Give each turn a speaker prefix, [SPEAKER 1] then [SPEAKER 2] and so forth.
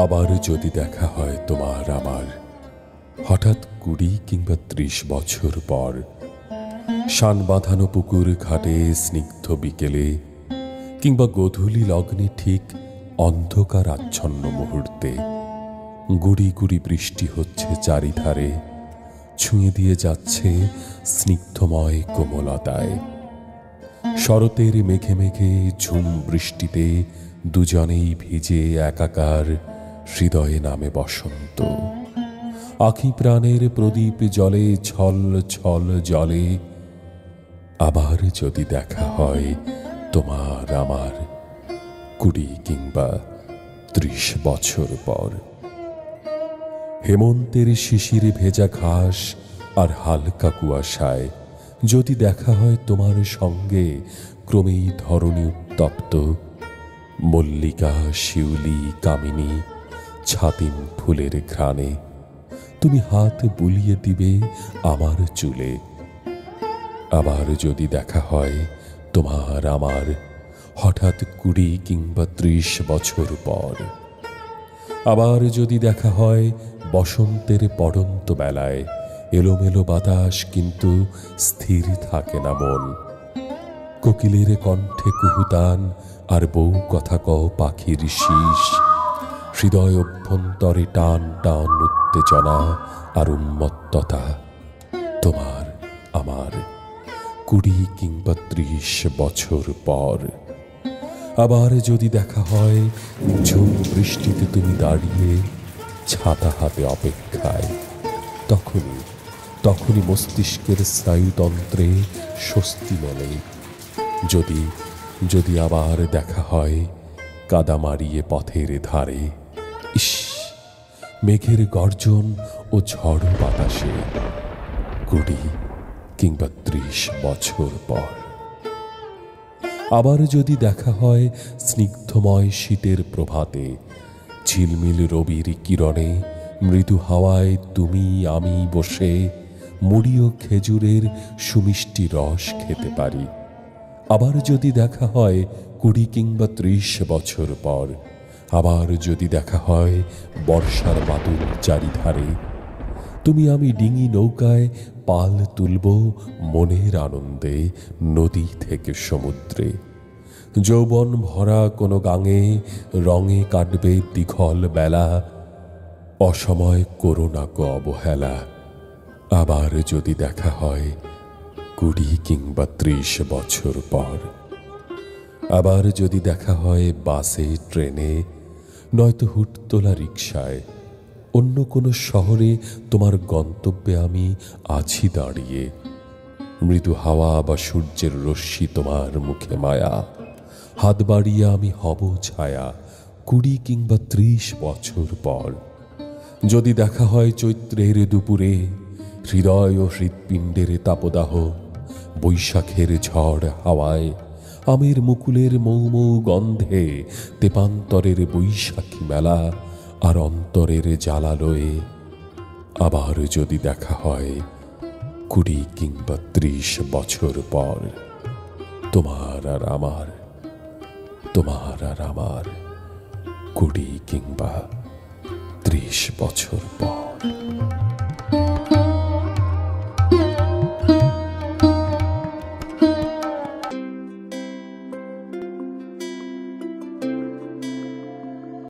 [SPEAKER 1] আবার যদি দেখা হয় তোমার আমার, হঠাৎ 20 কিংবা 30 বছর পর, শান বাঁধানো পুকুর ঘাটে স্নিগ্ধ বিকেলে, কিংবা গোধূলি লগ্নে ঠিক অন্ধকার আচ্ছন্ন মুহূর্তে, গুড়ি গুড়ি বৃষ্টি হচ্ছে চারিধারে, ছুঁয়ে দিয়ে যাচ্ছে স্নিগ্ধময় কোমলতায়। শরতের মেঘে মেঘে ঝুম বৃষ্টিতে দুজনেই ভিজে একাকার, হৃদয়ে নামে বসন্ত। আখি প্রাণের প্রদীপ জলে ছল ছল জলে। আবার যদি দেখা হয় তোমার আমার 20 কিংবা 30 বছর পর, হেমন্তের শিশিরে ভেজা ঘাস আর হালকা কুয়াশায় যদি দেখা হয় তোমার সঙ্গে ক্রমেই ধরণী উত্তপ্ত, মল্লিকা শিউলি কামিনী ছাতিম ফুলের ঘ্রাণে তুমি হাত বুলিয়ে দিবে আমার চুলে। আবার যদি দেখা হয় তোমার আমার হঠাৎ 20 কিংবা 30 বছর পর, আবার যদি দেখা হয় বসন্তের পড়ন্ত বেলায়, এলোমেলো বাতাস কিন্তু স্থির থাকে না মন, কোকিলের কণ্ঠে কুহুতান আর বউ কথা কও পাখির শীষ, হৃদয় অভ্যন্তরে টান টান উত্তেজনা আর উন্মত্ততা। তোমার আমার 20 কিংবা 30 বছর পর, আবার যদি দেখা হয় ঝুম বৃষ্টিতে তুমি দাঁড়িয়ে ছাতা হাতে অপেক্ষায়, তখনই মস্তিষ্কের স্নায়ুতন্ত্রে স্বস্তি মেলে। যদি আবার দেখা হয় কাদা মারিয়ে পথের ধারে, ইস, মেঘের গর্জন ও ঝড় বাতাসে 20 কিংবা 30 বছর পর। আবার যদি দেখা হয় স্নিগ্ধময় শীতের প্রভাতে, ঝিলমিল রবির কিরণে মৃদু হাওয়ায় তুমি আমি বসে মুড়ি ও খেজুরের সুমিষ্টি রস খেতে পারি। আবার যদি দেখা হয় 20 কিংবা 30 বছর পর, আবার যদি দেখা হয় বর্ষার বাদল চারিধারে, তুমি আমি ডিঙি নৌকায় পাল তুলব মনের আনন্দে নদী থেকে সমুদ্রে। যৌবন ভরা কোনো গাঙে রঙে কাটবে দীঘল বেলা, অসময় করোনা কো অবহেলা। আবার যদি দেখা হয় 20 কিংবা 30 বছর পর, আবার যদি দেখা হয় বাসে ট্রেনে নয়তো হুটতোলা রিকশায়, অন্য কোনো শহরে তোমার গন্তব্যে আমি আছি দাঁড়িয়ে, মৃদু হাওয়া বা সূর্যের রশ্মি তোমার মুখে মায়া, হাত বাড়িয়ে আমি হব ছায়া 20 কিংবা 30 বছর পর। যদি দেখা হয় চৈত্রের দুপুরে, হৃদয় ও হৃৎপিণ্ডের তাপদাহ, বৈশাখের ঝড় হাওয়ায়, আমের মুকুলের মৌ মৌ গন্ধে, তেপান্তরের বৈশাখী মেলা আর অন্তরের জ্বালালয়ে, আবার যদি দেখা হয় 20 কিংবা 30 বছর পর, তোমার আর আমার 20 কিংবা 30 বছর পর।